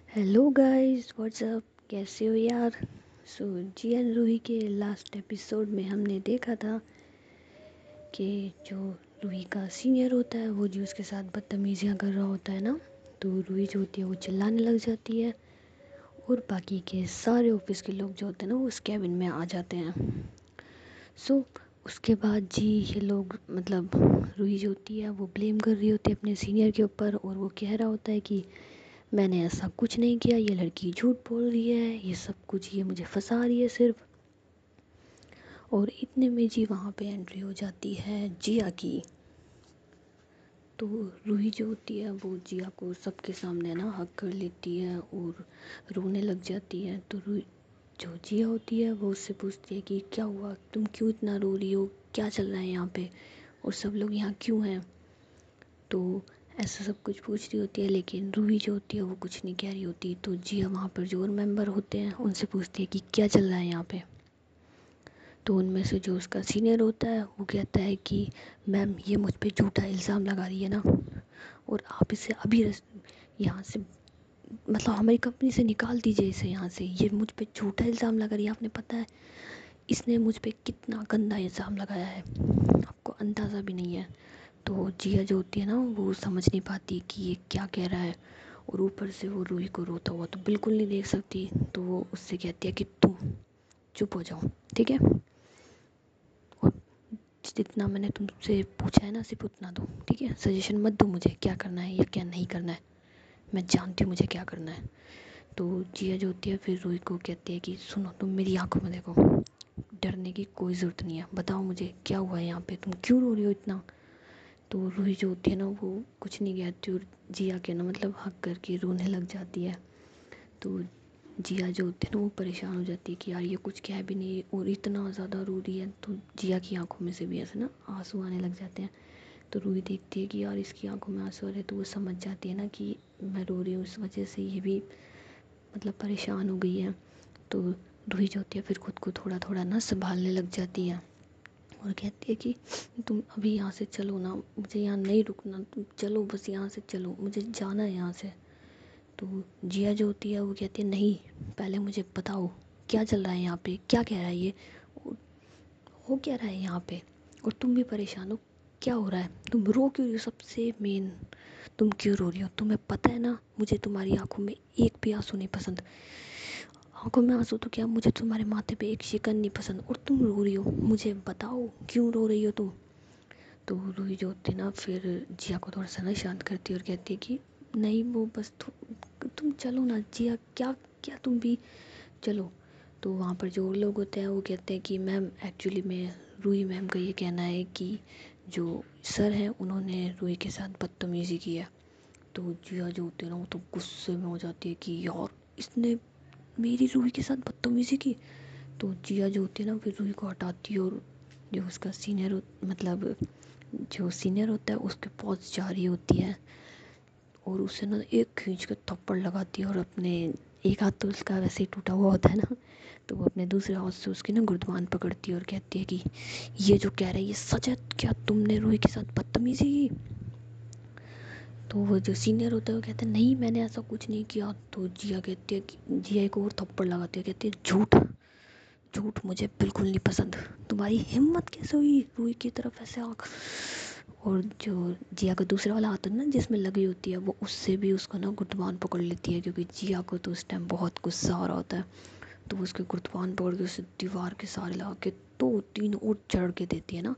Hello guys, WhatsApp, कैसे हो यार। जी एन रूही के लास्ट एपिसोड में हमने देखा था कि जो रूही का सीनियर होता है वो जी उसके साथ बदतमीजियाँ कर रहा होता है ना। तो रूही जो होती है वो चिल्लाने लग जाती है और बाकी के सारे ऑफिस के लोग जो होते हैं ना वो उस कैबिन में आ जाते हैं। सो उसके बाद जी ये लोग मतलब रूही जो होती है वो ब्लेम कर रही होती है अपने सीनियर के ऊपर और वो कह रहा होता है कि मैंने ऐसा कुछ नहीं किया, ये लड़की झूठ बोल रही है, ये सब कुछ ये मुझे फंसा रही है सिर्फ। और इतने में जी वहाँ पे एंट्री हो जाती है जिया की। तो रूही जो होती है वो जिया को सबके सामने ना हक कर लेती है और रोने लग जाती है। तो रूही जो जिया होती है वो उससे पूछती है कि क्या हुआ, तुम क्यों इतना रो रही हो, क्या चल रहा है यहाँ पे और सब लोग यहाँ क्यों हैं। तो ऐसा सब कुछ पूछ रही होती है लेकिन रूही जो होती है वो कुछ नहीं कह रही होती। तो जिया वहाँ पर जो और मेंबर होते हैं उनसे पूछती है कि क्या चल रहा है यहाँ पे। तो उनमें से जो उसका सीनियर होता है वो कहता है कि मैम ये मुझ पे झूठा इल्ज़ाम लगा रही है ना और आप इसे अभी यहाँ से मतलब हमारी कंपनी से निकाल दीजिए इसे यहाँ से, ये मुझ पे झूठा इल्ज़ाम लगा रही है। आपने पता है इसने मुझ पे कितना गंदा इल्ज़ाम लगाया है, आपको अंदाज़ा भी नहीं है। तो जिया जो होती है ना वो समझ नहीं पाती कि ये क्या कह रहा है और ऊपर से वो रूही को रोता हुआ तो बिल्कुल नहीं देख सकती। तो वो उससे कहती है कि तुम चुप हो जाओ, ठीक है, और जितना मैंने तुमसे पूछा है ना सिर्फ उतना दो, ठीक है, सजेशन मत दो मुझे क्या करना है या क्या नहीं करना है, मैं जानती हूँ मुझे क्या करना है। तो जिया जो होती है फिर रूही को कहती है कि सुनो, तुम मेरी आंखों में देखो, डरने की कोई ज़रूरत नहीं है, बताओ मुझे क्या हुआ है यहाँ पे, तुम क्यों रो रही हो इतना। तो रूही जो होती है ना वो कुछ नहीं कहती और जिया के ना मतलब हक करके रोने लग जाती है। तो जिया जो होती है ना वो परेशान हो जाती है कि यार ये कुछ कह भी नहीं और इतना ज़्यादा रो रही है। तो जिया की आंखों में से भी ऐसे ना आंसू आने लग जाते हैं। तो रूही देखती है कि यार इसकी आंखों में आंसू आ रहे, तो वो समझ जाती है ना कि मैं रो रही हूँ इस वजह से ये भी मतलब परेशान हो गई है। तो रूही जो होती है फिर खुद को थोड़ा थोड़ा ना संभालने लग जाती है और कहती है कि तुम अभी यहाँ से चलो ना, मुझे यहाँ नहीं रुकना, तुम चलो बस यहाँ से चलो, मुझे जाना है यहाँ से। तो जिया जो होती है वो कहती है नहीं, पहले मुझे बताओ क्या चल रहा है यहाँ पे, क्या कह रहा है ये, और हो क्या रहा है यहाँ पे, और तुम भी परेशान हो, क्या हो रहा है, तुम रो क्यों रही हो, सबसे मेन तुम क्यों रो रही हो, तुम्हें पता है ना मुझे तुम्हारी आंखों में एक भी आंसू नहीं पसंद, आंखों में आंसू तो क्या, मुझे तुम्हारे माथे पे एक शिकन नहीं पसंद, और तुम रो रही हो, मुझे बताओ क्यों रो रही हो तुम। तो रूही जो होती है ना फिर जिया को थोड़ा सा ना शांत करती है और कहती है कि नहीं वो बस तुम चलो ना जिया, क्या क्या तुम भी चलो। तो वहाँ पर जो और लोग होते हैं वो कहते हैं कि मैम एक्चुअली में रूही मैम का ये कहना है कि जो सर हैं उन्होंने रूही के साथ बदतमीज़ी की है। तो जिया जो होती है ना वो तो गुस्से में हो जाती है कि यार इसने मेरी रूही के साथ बदतमीज़ी की। तो जिया जो होती है ना फिर रूही को हटाती है और जो उसका सीनियर मतलब जो सीनियर होता है उसके पास जा रही होती है और उसे ना एक खींच के थप्पड़ लगाती है और अपने एक हाथ तो उसका वैसे ही टूटा हुआ होता है ना, तो वो अपने दूसरे हाथ से उसकी ना गुर्दवान पकड़ती है और कहती है कि ये जो कह रहा है ये सच है, क्या तुमने रूही के साथ बदतमीजी की। तो वो जो सीनियर होता है वो कहते हैं नहीं मैंने ऐसा कुछ नहीं किया। तो जिया कहती है कि जिया एक और थप्पड़ लगाती है, कहती है झूठ, झूठ मुझे बिल्कुल नहीं पसंद, तुम्हारी हिम्मत कैसे हुई रूही की तरफ ऐसे आँख। और जो जिया का दूसरा वाला हाथ है ना जिसमें लगी होती है वो उससे भी उसका ना गुर्दवान पकड़ लेती है क्योंकि जिया को तो उस टाइम बहुत गुस्सा आ रहा होता है। तो वो उसके गुर्दवान पकड़ के उसे दीवार के सहारे लगा के दो तीन और चढ़ के देती है ना।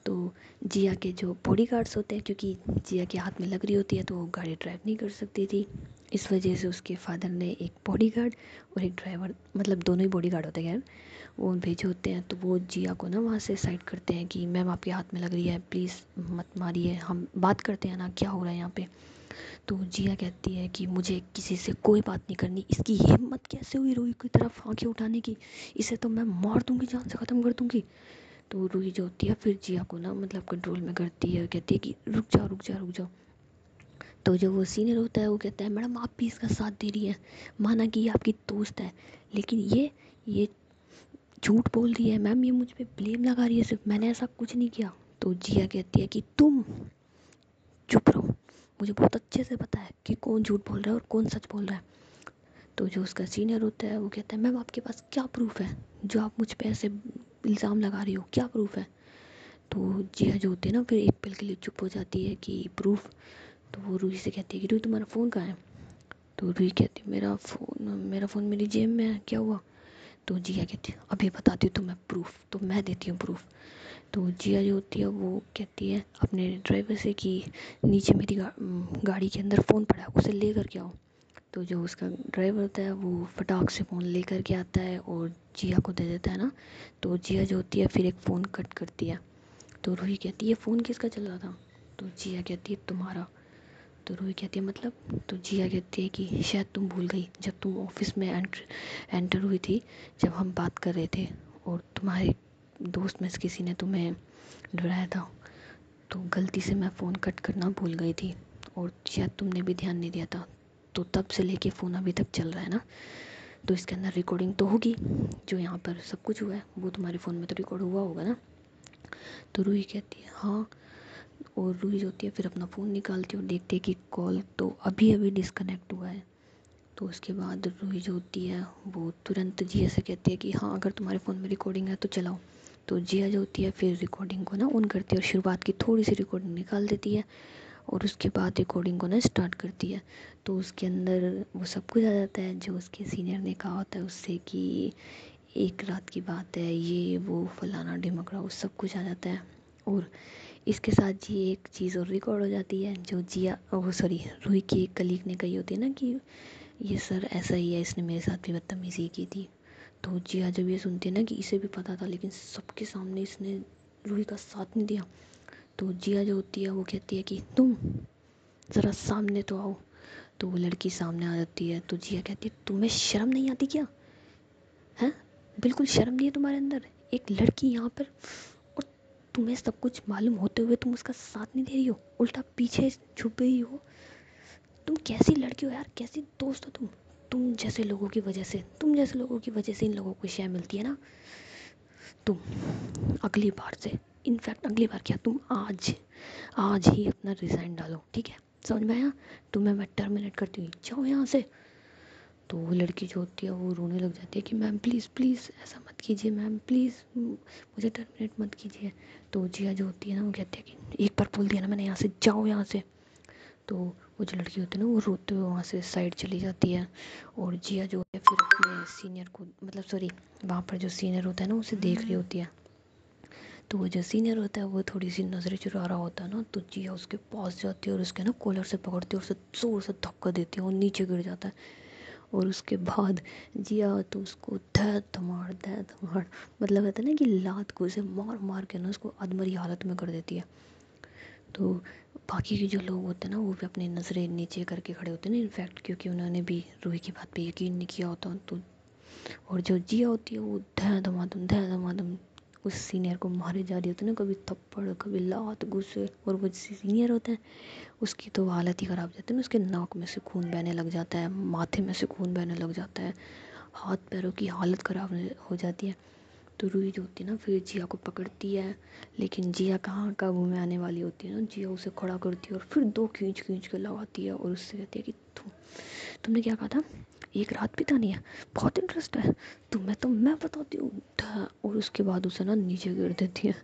तो जिया के जो बॉडी गार्ड्स होते हैं, क्योंकि जिया के हाथ में लग रही होती है तो वो गाड़ी ड्राइव नहीं कर सकती थी, इस वजह से उसके फादर ने एक बॉडी गार्ड और एक ड्राइवर, मतलब दोनों ही बॉडी गार्ड होते हैं खैर, वो भेजे होते हैं। तो वो जिया को ना वहाँ से साइड करते हैं कि मैम आपके हाथ में लग रही है, प्लीज़ मत मारिए, हम बात करते हैं ना क्या हो रहा है यहाँ पे। तो जिया कहती है कि मुझे किसी से कोई बात नहीं करनी, इसकी हिम्मत कैसे हुई रूही की तरफ आंखें उठाने की, इसे तो मैं मार दूंगी, जान से ख़त्म कर दूंगी। तो रूही जो होती है फिर जिया को ना मतलब कंट्रोल में करती है, कहती है कि रुक जाओ रुक जाओ रुक जाओ। तो जो वो सीनियर होता है वो कहता है मैडम आप भी इसका साथ दे रही हैं, माना कि ये आपकी दोस्त है लेकिन ये झूठ बोल रही है मैम, ये मुझ पे ब्लेम लगा रही है सिर्फ, मैंने ऐसा कुछ नहीं किया। तो जिया कहती है कि तुम चुप रहो, मुझे बहुत अच्छे से पता है कि कौन झूठ बोल रहा है और कौन सच बोल रहा है। तो जो उसका सीनियर होता है वो कहता है मैम आपके पास क्या प्रूफ है, जो आप मुझ पे ऐसे इल्ज़ाम लगा रही हो, क्या प्रूफ है। तो जिया जो होती है ना फिर एक पल के लिए चुप हो जाती है कि प्रूफ। तो वो रूही से कहती है कि रूही तुम्हारा फ़ोन कहाँ है। तो रूही कहती है मेरा फ़ोन मेरी जेब में है, क्या हुआ। तो जिया कहती है अभी बताती हूँ तुम्हें प्रूफ, तो मैं देती हूँ प्रूफ। तो जिया जो होती है वो कहती है अपने ड्राइवर से कि नीचे मेरी गाड़ी के अंदर फ़ोन पड़ा है, उसे ले कर के आओ। तो जो उसका ड्राइवर होता है वो फटाक से फ़ोन ले कर के आता है और जिया को दे देता है ना। तो जिया जो होती है फिर एक फ़ोन कट करती है। तो रूही कहती है फ़ोन किसका चल रहा था। तो जिया कहती है तुम्हारा। तो रूही कहती है मतलब। तो जिया कहती है कि शायद तुम भूल गई, जब तुम ऑफिस में एंटर हुई थी, जब हम बात कर रहे थे और तुम्हारे दोस्त में से किसी ने तुम्हें डराया था, तो गलती से मैं फ़ोन कट करना भूल गई थी और शायद तुमने भी ध्यान नहीं दिया था। तो तब से लेके फ़ोन अभी तक चल रहा है ना, तो इसके अंदर रिकॉर्डिंग तो होगी, जो यहाँ पर सब कुछ हुआ है वो तुम्हारे फ़ोन में तो रिकॉर्ड हुआ होगा ना। तो रूही कहती है हाँ। और रूही जो होती है फिर अपना फ़ोन निकालती है और देखती है कि कॉल तो अभी अभी डिस्कनेक्ट हुआ है। तो उसके बाद रूही जो होती है वो तुरंत जिया से कहती है कि हाँ अगर तुम्हारे फ़ोन में रिकॉर्डिंग है तो चलाओ। तो जिया जो होती है फिर रिकॉर्डिंग को ना ऑन करती है और शुरुआत की थोड़ी सी रिकॉर्डिंग निकाल देती है और उसके बाद रिकॉर्डिंग को ना स्टार्ट करती है। तो उसके अंदर वो सब कुछ आ जाता है जो उसके सीनियर ने कहा होता है उससे कि एक रात की बात है, ये वो फलाना ढिमकड़ा, वो सब कुछ आ जाता है। और इसके साथ ये एक चीज़ और रिकॉर्ड हो जाती है जो जिया वो सॉरी रूही की एक कलीग ने कही होती है ना कि ये सर ऐसा ही है, इसने मेरे साथ भी बदतमीज़ी की थी। तो जिया जब ये सुनती है ना कि इसे भी पता था लेकिन सबके सामने इसने रूही का साथ नहीं दिया, तो जिया जो होती है वो कहती है कि तुम ज़रा सामने तो आओ। तो वो लड़की सामने आ जाती है। तो जिया कहती है तुम्हें शर्म नहीं आती क्या, हैं, बिल्कुल शर्म नहीं है तुम्हारे अंदर, एक लड़की यहाँ पर, और तुम्हें सब कुछ मालूम होते हुए तुम उसका साथ नहीं दे रही हो, उल्टा पीछे छुप गई हो। तुम कैसी लड़की हो यार, कैसी दोस्त हो तुम जैसे लोगों की वजह से इन लोगों को शय मिलती है ना। तुम अगली बार से, इनफैक्ट अगली बार क्या, तुम आज आज ही अपना रिज़ाइन डालो, ठीक है, समझ में आया, तुम्हें मैं टर्मिनेट करती हूँ, जाओ यहाँ से। तो वो लड़की जो होती है वो रोने लग जाती है कि मैम प्लीज़ प्लीज़ ऐसा मत कीजिए, मैम प्लीज़ मुझे टर्मिनेट मत कीजिए। तो जिया जो होती है ना वो कहती है कि एक बार बोल दिया ना मैंने, यहाँ से जाओ यहाँ से। तो वो जो लड़की होती है ना वो रोते हुए वहाँ से साइड चली जाती है। और जिया जो है फिर अपने सीनियर को, मतलब सॉरी, वहाँ पर जो सीनियर होता है ना उसे देख रही होती है। तो वो जो सीनियर होता है वो थोड़ी सी नज़रें चुरा रहा होता है ना, तो जिया उसके पास जाती है और उसके ना कॉलर से पकड़ती है और उसे ज़ोर से धक्का देती है और नीचे गिर जाता है। और उसके बाद जिया तो उसको दै धमाड़ मतलब कहते हैं ना कि लात को उसे मार मार के ना उसको अधमरी हालत में कर देती है। तो बाकी के जो लोग होते हैं ना वो भी अपनी नज़रें नीचे करके खड़े होते हैं ना, इनफैक्ट क्योंकि उन्होंने भी रूही की बात पे यकीन नहीं किया होता। तो और जो जिया होती है वो दै धमाधम उस सीनियर को मारे जा रही होती है ना, कभी थप्पड़ कभी लात गुस्से। और वो सीनियर होता है उसकी तो हालत ही ख़राब जाती है ना, उसके नाक में से खून बहने लग जाता है, माथे में से खून बहने लग जाता है, हाथ पैरों की हालत ख़राब हो जाती है। तो रूही जो होती है ना फिर जिया को पकड़ती है, लेकिन जिया कहाँ काबू में आने वाली होती है ना, जिया उसे खड़ा करती है और फिर दो खींच खींच के लगाती है और उससे कहती है कि तुमने क्या कहा था, एक रात बितानी है, बहुत इंटरेस्ट है तुम्हें, तो मैं बताती हूँ। और उसके बाद उसे ना नीचे गिर देती है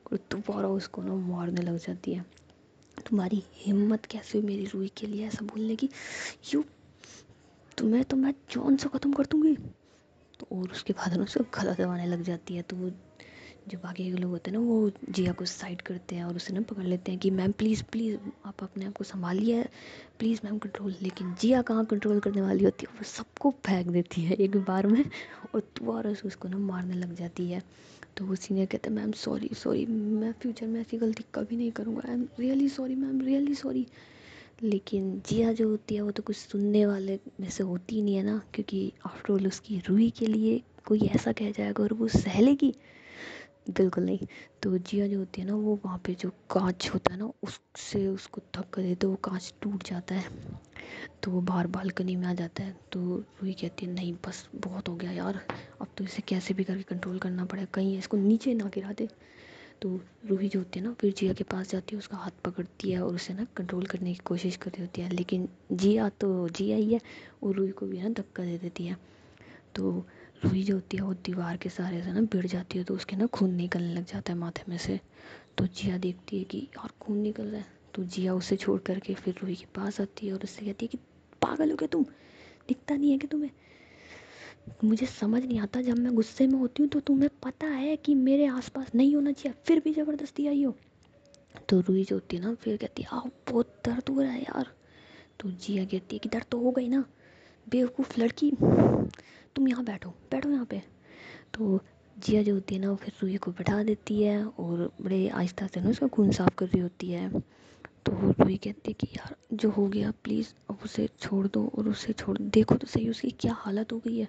और दोबारा उसको ना मारने लग जाती है। तुम्हारी हिम्मत कैसे हुई मेरी रूही के लिए ऐसा बोलने की, यू, तुम्हें तो मैं जान से ख़त्म कर दूँगी। तो और उसके बाद ना उसको गला दबाने लग जाती है। तो वो जो बाकी के लोग होते हैं ना वो जिया को साइड करते हैं और उसे ना पकड़ लेते हैं कि मैम प्लीज़ प्लीज़ आप अपने आप को संभालिए, प्लीज़ मैम कंट्रोल। लेकिन जिया कहाँ कंट्रोल करने वाली होती है, वो सबको फेंक देती है एक बार में और दोबारा से उसको ना मारने लग जाती है। तो वो सीनियर कहते हैं मैम सॉरी सॉरी, मैं फ्यूचर में ऐसी गलती कभी नहीं करूँगा, आई am really sorry ma'am, really sorry. लेकिन जिया जो होती है वो तो कुछ सुनने वाले में से होती ही नहीं है ना, क्योंकि आफ्टर ऑल उसकी रूही के लिए कोई ऐसा कह जाएगा और वो सह लेगी, बिल्कुल नहीं। तो जिया जो होती है ना वो वहाँ पे जो कांच होता है ना उससे उसको धक्का देते वो कांच टूट जाता है। तो वो बाहर बालकनी में आ जाता है। तो रूही कहती है नहीं बस बहुत हो गया यार, अब तो इसे कैसे भी करके कंट्रोल करना पड़ेगा, कहीं इसको नीचे ना गिरा दे। तो रूही जो होती है ना फिर जिया के पास जाती है, उसका हाथ पकड़ती है और उसे ना कंट्रोल करने की कोशिश कर रही होती है, लेकिन जिया ही है और रूही को भी ना धक्का दे देती है। तो रूही जो होती है वो दीवार के सहारे से ना भिड़ जाती है, तो उसके ना खून निकलने लग जाता है माथे में से। तो जिया देखती है कि यार खून निकल रहा है, तो जिया उसे छोड़ करके फिर रूही के पास आती है और उससे कहती है कि पागल हो गया तुम, दिखता नहीं है कि तुम्हें? मुझे समझ नहीं आता, जब मैं गुस्से में होती हूँ तो तुम्हें पता है कि मेरे आसपास नहीं होना चाहिए, फिर भी ज़बरदस्ती आई हो। तो रूही जो होती है ना फिर कहती है आओ बहुत दर्द हो रहा है यार। तो जिया कहती है कि दर्द तो हो गई ना, बेवकूफ़ लड़की, तुम यहाँ बैठो बैठो यहाँ पे। तो जिया जो होती है ना वो फिर रूही को बैठा देती है और बड़े आहिस्ता से ना उसका खून साफ कर रही होती है। तो रूही कहती है कि यार जो हो गया प्लीज़ अब उसे छोड़ दो, और उसे छोड़ देखो तो सही उसकी क्या हालत हो गई है।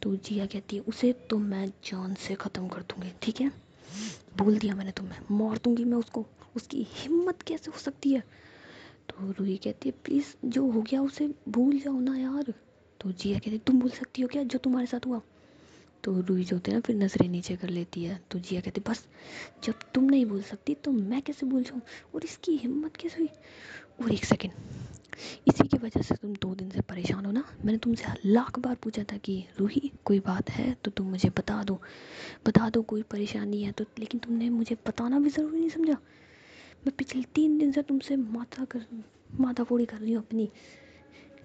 तो जिया कहती है उसे तो मैं जान से ख़त्म कर दूंगी, ठीक है, बोल दिया मैंने, तुम्हें मार दूंगी मैं उसको, उसकी हिम्मत कैसे हो सकती है। तो रूही कहती है प्लीज़ जो हो गया उसे भूल जाओ ना यार। तो जिया कहती है तुम भूल सकती हो क्या जो तुम्हारे साथ हुआ। तो रूही जो होती है ना फिर नजरें नीचे कर लेती है। तो जिया कहती बस, जब तुम नहीं बोल सकती तो मैं कैसे भूल जाऊँ, और इसकी हिम्मत कैसे हुई। और एक सेकेंड, इसी की वजह से तुम 2 दिन से परेशान हो ना, मैंने तुमसे लाख बार पूछा था कि रूही कोई बात है तो तुम मुझे बता दो कोई परेशानी है तो, लेकिन तुमने मुझे बताना भी ज़रूरी नहीं समझा। मैं पिछले 3 दिन से तुमसे माथा फोड़ी कर रही हूँ अपनी,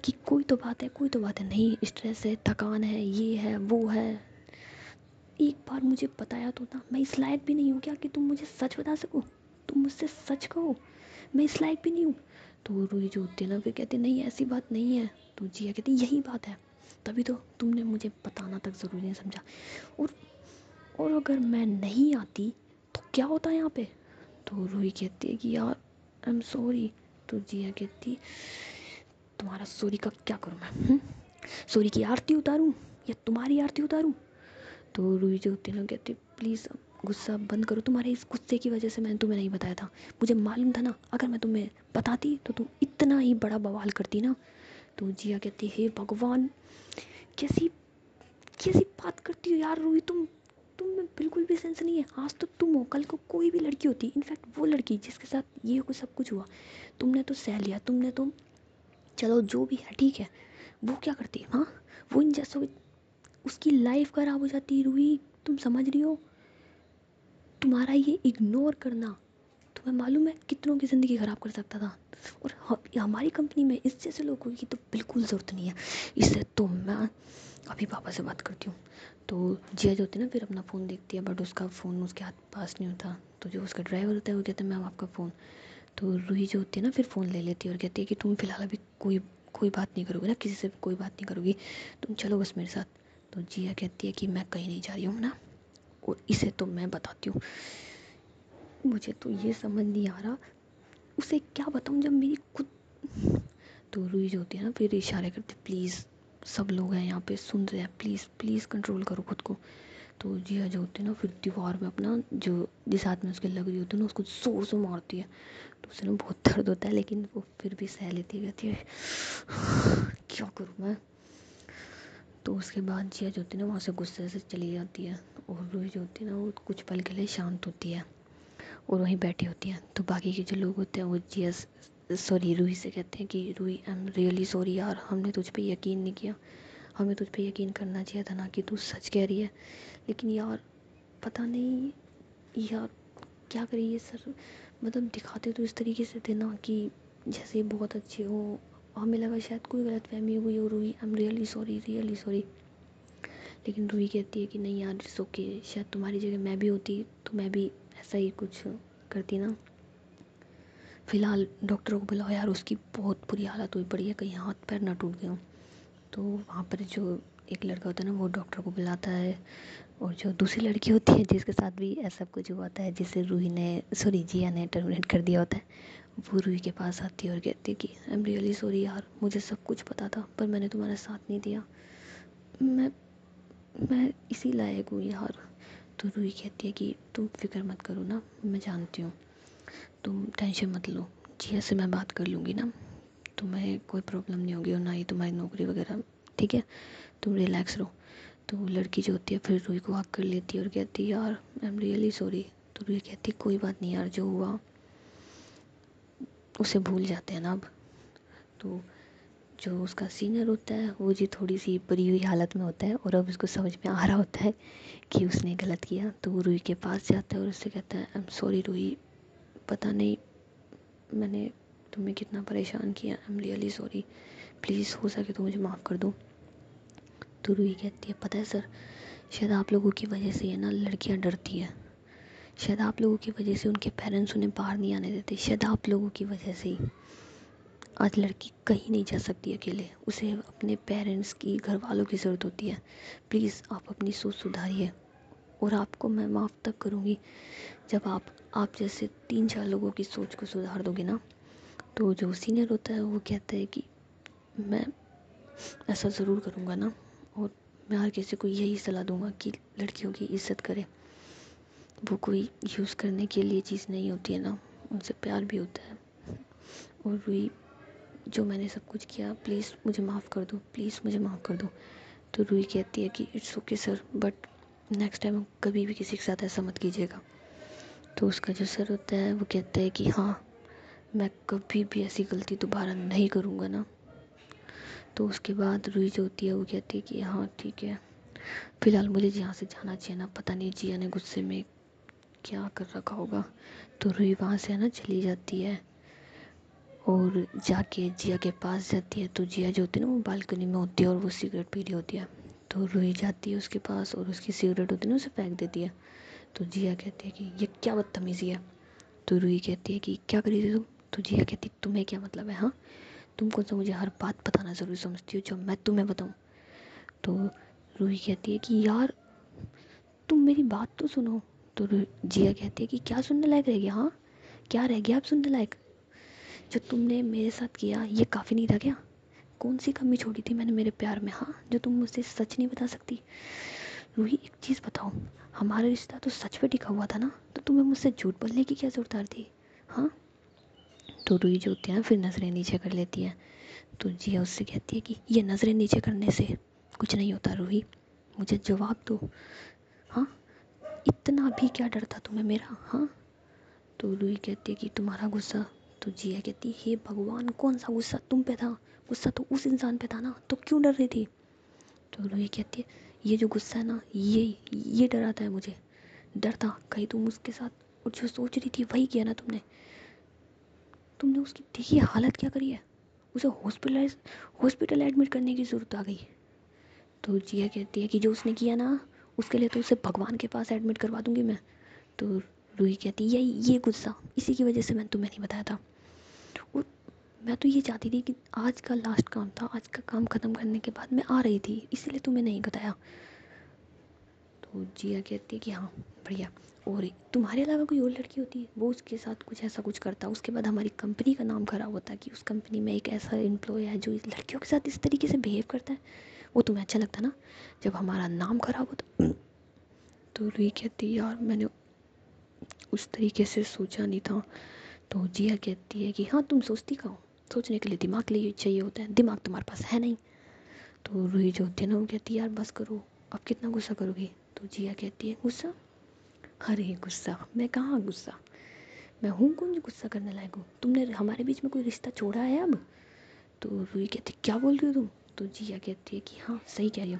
कि कोई तो बात है कोई तो बात है, नहीं स्ट्रेस है, थकान है, ये है वो है। एक बार मुझे बताया तो था, मैं इस लायक भी नहीं हूँ क्या कि तुम मुझे सच बता सको, तुम मुझसे सच कहो, मैं इस लायक भी नहीं हूँ। तो रूही जो होती है ना फिर कहती नहीं ऐसी बात नहीं है। तो जिया कहती यही बात है, तभी तो तुमने मुझे बताना तक ज़रूरी नहीं समझा। और अगर मैं नहीं आती तो क्या होता है यहाँ पे। तो रूही कहती है कि यार आई एम सॉरी। तो जिया कहती तुम्हारा सॉरी का क्या करूँ मैं, सॉरी की आरती उतारूँ या तुम्हारी आरती उतारूँ। तो रूही जो होती है ना कहती प्लीज़ गुस्सा बंद करो, तुम्हारे इस गुस्से की वजह से मैंने तुम्हें नहीं बताया था, मुझे मालूम था ना अगर मैं तुम्हें बताती तो तुम इतना ही बड़ा बवाल करती ना। तो जिया कहती हे भगवान, कैसी कैसी बात करती हो यार रूही, तुम में बिल्कुल भी सेंस नहीं है। आज तो तुम हो, कल को कोई भी लड़की होती, इनफैक्ट वो लड़की जिसके साथ ये सब कुछ हुआ, तुमने तो सह लिया, तुमने तो चलो जो भी है ठीक है, वो क्या करती, हाँ वो इन जैसों, उसकी लाइफ खराब हो जाती है रूही, तुम समझ रही हो। तुम्हारा ये इग्नोर करना तुम्हें मालूम है कितनों की ज़िंदगी ख़राब कर सकता था। और हमारी कंपनी में इस जैसे लोगों की तो बिल्कुल ज़रूरत नहीं है। इससे तो मैं अभी पापा से बात करती हूँ। तो जिया जो होती है ना फिर अपना फ़ोन देखती है, बट उसका फ़ोन उसके हाथ पास नहीं होता। तो जो उसका ड्राइवर होता है वो कहता है मैम आपका फ़ोन। तो रूही जो होती है ना फिर फ़ोन ले लेती है और कहती है कि तुम फ़िलहाल अभी कोई बात नहीं करोगे ना, किसी से कोई बात नहीं करोगी, तुम चलो बस मेरे साथ। तो जिया कहती है कि मैं कहीं नहीं जा रही हूँ ना, और इसे तो मैं बताती हूँ, मुझे तो ये समझ नहीं आ रहा उसे क्या बताऊँ जब मेरी खुद। तो रूही जो होती है ना फिर इशारे करती प्लीज़, सब लोग हैं यहाँ पे सुन रहे हैं, प्लीज़ प्लीज़ कंट्रोल करो खुद को। तो जिया जो होती है ना फिर दीवार में अपना जो जिस हाथ में उसके लग रही होती है ना उसको ज़ोर से मारती है। तो उसे ना बहुत दर्द होता है, लेकिन वो फिर भी सह लेती है, कहती है क्या करूँ मैं। तो उसके बाद जिया जो होती है ना वहाँ से गुस्से से चली जाती है, और रूही जो होती है ना वो कुछ पल के लिए शांत होती है और वहीं बैठी होती हैं। तो बाकी के जो लोग होते हैं वो जिया सॉरी रूही से कहते हैं कि Roohi I am really sorry यार, हमने तुझ पे यकीन नहीं किया, हमें तुझ पे यकीन करना चाहिए था ना कि तू सच कह रही है, लेकिन यार पता नहीं यार क्या करिए ये सर, मतलब दिखाते तो इस तरीके से थे ना कि जैसे बहुत अच्छे हो, हमें लगा शायद कोई गलतफहमी हो गई हो, Roohi I am really sorry. लेकिन रूही कहती है कि नहीं यार इट्स ओके, शायद तुम्हारी जगह मैं भी होती तो मैं भी ऐसा ही कुछ करती ना। फ़िलहाल डॉक्टर को बुलाओ यार, उसकी बहुत बुरी हालत हुई पड़ी है, कहीं हाथ पैर ना टूट गए हों। तो वहाँ पर जो एक लड़का होता है ना वो डॉक्टर को बुलाता है, और जो दूसरी लड़की होती है जिसके साथ भी ऐसा कुछ हुआ था है, जिसे जिया ने टर्मिनेट कर दिया होता है, वो रूही के पास आती है और कहती है कि आई एम रियली सॉरी यार, मुझे सब कुछ पता था पर मैंने तुम्हारा साथ नहीं दिया, मैं मैं इसी लायक हूँ यार। तो रूही कहती है कि तुम फिक्र मत करो ना, मैं जानती हूँ, तुम टेंशन मत लो, जिया से मैं बात कर लूँगी ना, तुम्हें कोई प्रॉब्लम नहीं होगी और ना ही तुम्हारी नौकरी वगैरह, ठीक है, तुम रिलैक्स रहो। तो लड़की जो होती है फिर रूही को हक कर लेती है और कहती है यार आई एम रियली सॉरी। तो तो रूही कहती कोई बात नहीं यार, जो हुआ उसे भूल जाते हैं ना अब। तो जो उसका सीनियर होता है वो जी थोड़ी सी परी हुई हालत में होता है और अब उसको समझ में आ रहा होता है कि उसने गलत किया। तो वो रूही के पास जाता है और उससे कहता है आई एम सॉरी रूही, पता नहीं मैंने तुम्हें कितना परेशान किया, आई एम रियली सॉरी, प्लीज़ हो सके तो मुझे माफ़ कर दो। तो रूही कहती है पता है सर, शायद आप लोगों की वजह से ये ना लड़कियां डरती हैं, शायद आप लोगों की वजह से उनके पेरेंट्स उन्हें बाहर नहीं आने देते, शायद आप लोगों की वजह से ही आज लड़की कहीं नहीं जा सकती अकेले, उसे अपने पेरेंट्स की, घर वालों की ज़रूरत होती है। प्लीज़ आप अपनी सोच सुधारिए और आपको मैं माफ़ तब करूँगी जब आप जैसे 3-4 लोगों की सोच को सुधार दोगे ना। तो जो सीनियर होता है वो कहता है कि मैं ऐसा ज़रूर करूँगा ना, और मैं हर किसी को यही सलाह दूँगा कि लड़कियों की इज़्ज़त करे, वो कोई यूज़ करने के लिए चीज़ नहीं होती है ना, उनसे प्यार भी होता है। और वही जो मैंने सब कुछ किया, प्लीज़ मुझे माफ़ कर दो, प्लीज़ मुझे माफ़ कर दो। तो रूही कहती है कि it's okay sir, but next time कभी भी किसी के साथ ऐसा मत कीजिएगा। तो उसका जो सर होता है वो कहता है कि हाँ मैं कभी भी ऐसी गलती दोबारा नहीं करूँगा ना। तो उसके बाद रूही जो होती है वो कहती है कि हाँ ठीक है, फ़िलहाल मुझे यहाँ से जाना चाहिए ना, पता नहीं जिया ने गुस्से में क्या कर रखा होगा। तो रूही वहाँ से है ना चली जाती है और जाके जिया के पास जाती है। तो जिया जो होती है ना वो बालकनी में होती है और वो सिगरेट पी रही होती है। तो रूही जाती है उसके पास और उसकी सिगरेट होती है ना उसे फेंक देती है। तो जिया कहती है कि ये क्या बदतमीज़ी है। तो रूही कहती है कि क्या करी थी तुम। तो जिया कहती है तुम्हें क्या मतलब है, हाँ तुम कौन सा मुझे हर बात बताना ज़रूरी समझती हो जो मैं तुम्हें बताऊँ। तो रूही कहती है कि यार तुम मेरी बात तो सुनो। तो जिया कहती है कि क्या सुनने लायक रह गया, हाँ क्या रह गया अब सुनने लायक, जो तुमने मेरे साथ किया ये काफ़ी नहीं था क्या, कौन सी कमी छोड़ी थी मैंने मेरे प्यार में, हाँ जो तुम मुझसे सच नहीं बता सकती। रूही एक चीज़ बताओ, हमारा रिश्ता तो सच पे टिका हुआ था ना, तो तुम्हें मुझसे झूठ बोलने की क्या ज़रूरत आ रही थी, हाँ। तो रूही जो होती है ना फिर नज़रें नीचे कर लेती है। तो जिया उससे कहती है कि ये नज़रें नीचे करने से कुछ नहीं होता रूही, मुझे जवाब दो, हाँ इतना भी क्या डर था तुम्हें मेरा, हाँ। तो रूही कहती है कि तुम्हारा गुस्सा। तो जिया कहती है हे भगवान कौन सा गुस्सा तुम पे था, गुस्सा तो उस इंसान पे था ना, तो क्यों डर रही थी। तो रूही कहती है ये जो गुस्सा है ना ये डराता है मुझे, डर था कहीं तुम उसके साथ और जो सोच रही थी वही किया ना तुमने। तुमने उसकी देखी हालत क्या करी है, उसे हॉस्पिटल एडमिट करने की ज़रूरत आ गई। तो जिया कहती है कि जो उसने किया ना उसके लिए तो उसे भगवान के पास एडमिट करवा दूंगी मैं। तो रूही कहती है ये गुस्सा इसी की वजह से मैंने तुम्हें नहीं बताया था, और मैं तो ये चाहती थी कि आज का लास्ट काम था, आज का काम ख़त्म करने के बाद मैं आ रही थी इसीलिए तुम्हें नहीं बताया। तो जिया कहती है कि हाँ बढ़िया, और तुम्हारे अलावा कोई और लड़की होती वो उसके साथ कुछ ऐसा कुछ करता, उसके बाद हमारी कंपनी का नाम खराब होता कि उस कंपनी में एक ऐसा एम्प्लॉय है जो इस लड़कियों के साथ इस तरीके से बिहेव करता है, वो तुम्हें अच्छा लगता ना जब हमारा नाम खराब होता। तो रूही कहती है यार मैंने उस तरीके से सोचा नहीं था। तो जिया कहती है कि हाँ तुम सोचती का हो, सोचने के लिए दिमाग लिए चाहिए होता है, दिमाग तुम्हारे पास है नहीं। तो रूही जो होती है ना वो कहती है यार बस करो, अब कितना गुस्सा करोगी। तो जिया कहती है गुस्सा, अरे गुस्सा मैं कहाँ गुस्सा, मैं हूँ कौन जो गुस्सा करने लायक हूँ, तुमने हमारे बीच में कोई रिश्ता छोड़ा है अब। तो रूही कहती क्या बोल रही हो तुम। तो जिया कहती है कि हाँ सही कह रही हो,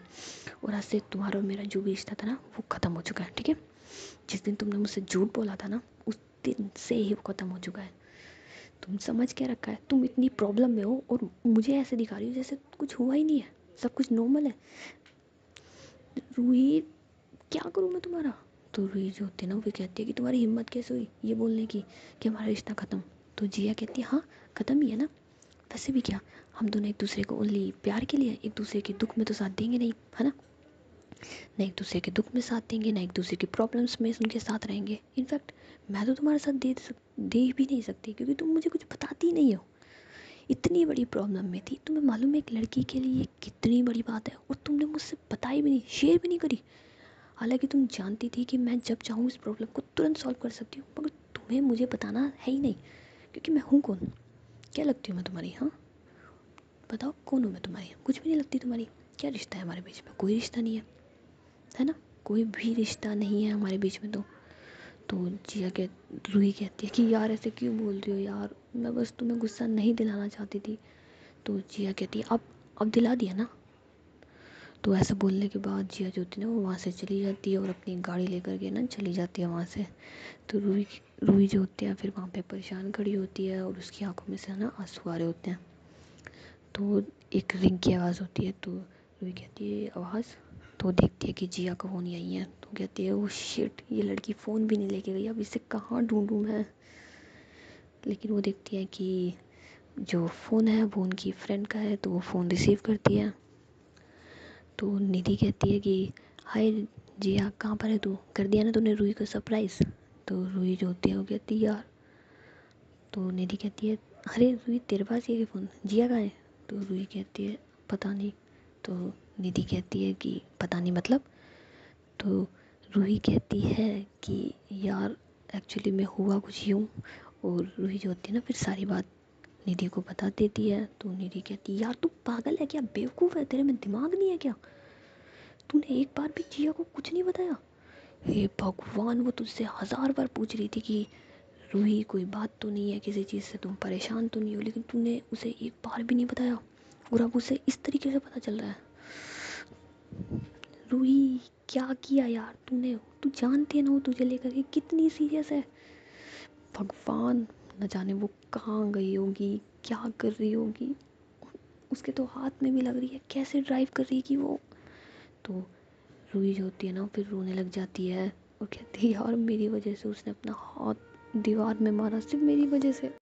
और आज से तुम्हारा और मेरा जो भी रिश्ता था ना वो ख़त्म हो चुका है, ठीक है। जिस दिन तुमने मुझसे झूठ बोला था ना उस दिन से ही वो ख़त्म हो चुका है। तुम समझ क्या रखा है, तुम इतनी प्रॉब्लम में हो और मुझे ऐसे दिखा रही हो जैसे कुछ हुआ ही नहीं है, सब कुछ नॉर्मल है। रूही क्या करूँ मैं तुम्हारा। तो रूही जो होती है ना वो कहती है कि तुम्हारी हिम्मत कैसे हुई ये बोलने की कि हमारा रिश्ता ख़त्म। तो जिया कहती है हाँ ख़त्म ही है ना, वैसे भी क्या, हम दोनों एक दूसरे को ओनली प्यार के लिए, एक दूसरे के दुख में तो साथ देंगे नहीं है ना, ना एक दूसरे के दुख में साथ देंगे ना एक दूसरे की प्रॉब्लम्स में उनके साथ रहेंगे। इनफैक्ट मैं तो तुम्हारे साथ दे भी नहीं सकती क्योंकि तुम मुझे कुछ बताती ही नहीं हो। इतनी बड़ी प्रॉब्लम में थी, तुम्हें मालूम है एक लड़की के लिए कितनी बड़ी बात है, और तुमने मुझसे बताई भी नहीं, शेयर भी नहीं करी। हालांकि तुम जानती थी कि मैं जब चाहूँ इस प्रॉब्लम को तुरंत सॉल्व कर सकती हूँ, मगर तुम्हें मुझे बताना है ही नहीं, क्योंकि मैं हूँ कौन, क्या लगती हूँ मैं तुम्हारी, हाँ बताओ कौन हूँ मैं तुम्हारी, कुछ भी नहीं लगती तुम्हारी। क्या रिश्ता है हमारे बीच में, कोई रिश्ता नहीं है, है ना, कोई भी रिश्ता नहीं है हमारे बीच में। तो रूही कहती है कि यार ऐसे क्यों बोल रही हो यार, मैं बस तुम्हें गुस्सा नहीं दिलाना चाहती थी। तो जिया कहती है अब दिला दिया ना। तो ऐसा बोलने के बाद जिया जो होती है ना वो वहाँ से चली जाती है और अपनी गाड़ी लेकर के ना चली जाती है वहाँ से। तो रूही जो होती है फिर वहाँ पे परेशान खड़ी होती है और उसकी आंखों में से ना आंसू आ रहे होते हैं। तो एक रिंग की आवाज़ होती है, तो रूही कहती है आवाज़। तो देखती है कि जिया का फ़ोन आई है। तो कहती है वो शिट, ये लड़की फ़ोन भी नहीं लेके गई, अब इसे कहाँ ढूंढूं मैं। लेकिन वो देखती है कि जो फ़ोन है वो उनकी फ्रेंड का है, तो वो फ़ोन रिसीव करती है। तो निधि कहती है कि हाय जिया, कहाँ पर है तू, कर दिया ना तूने रूही को सरप्राइज़। तो रूही जो होती है वो कहती है यार। तो निधि कहती है अरे रूही तेरे पास ये फ़ोन, जिया कहाँ है। तो रूही कहती है पता नहीं। तो निधि कहती है कि पता नहीं मतलब। तो रूही कहती है कि यार एक्चुअली में हुआ कुछ यूँ। और रूही जो होती है ना फिर सारी बात निधि को बता देती है। तो निधि कहती है यार तू पागल है क्या, बेवकूफ़ है, तेरे में दिमाग नहीं है क्या, तूने एक बार भी जिया को कुछ नहीं बताया। हे भगवान, वो तुझसे 1000 बार पूछ रही थी कि रूही कोई बात तो नहीं है, किसी चीज़ से तुम परेशान तो नहीं हो, लेकिन तूने उसे एक बार भी नहीं बताया और अब उसे इस तरीके से पता चल रहा है। रूही क्या किया यार तूने, तू जानती है ना वो तुझे लेकर के कितनी सीरियस है। भगवान, न जाने वो कहाँ गई होगी, क्या कर रही होगी, उसके तो हाथ में भी लग रही है, कैसे ड्राइव कर रही है कि वो। तो रूही जो होती है ना फिर रोने लग जाती है और कहती है यार मेरी वजह से उसने अपना हाथ दीवार में मारा, सिर्फ मेरी वजह से।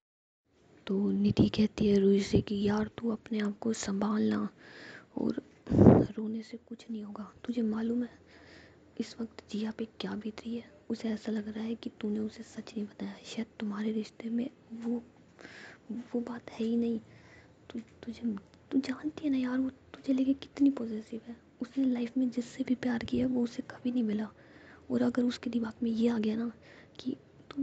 तो निधि कहती है रूही से कि यार तू अपने आप को संभालना और रोने से कुछ नहीं होगा, तुझे मालूम है इस वक्त जिया पे क्या बीत रही है। उसे ऐसा लग रहा है कि तूने उसे सच नहीं बताया, शायद तुम्हारे रिश्ते में वो बात है ही नहीं। तुझे तू जानती है ना यार वो तुझे लेके कितनी पॉजिटिव है, उसने लाइफ में जिससे भी प्यार किया वो उसे कभी नहीं मिला। और अगर उसके दिमाग में ये आ गया ना कि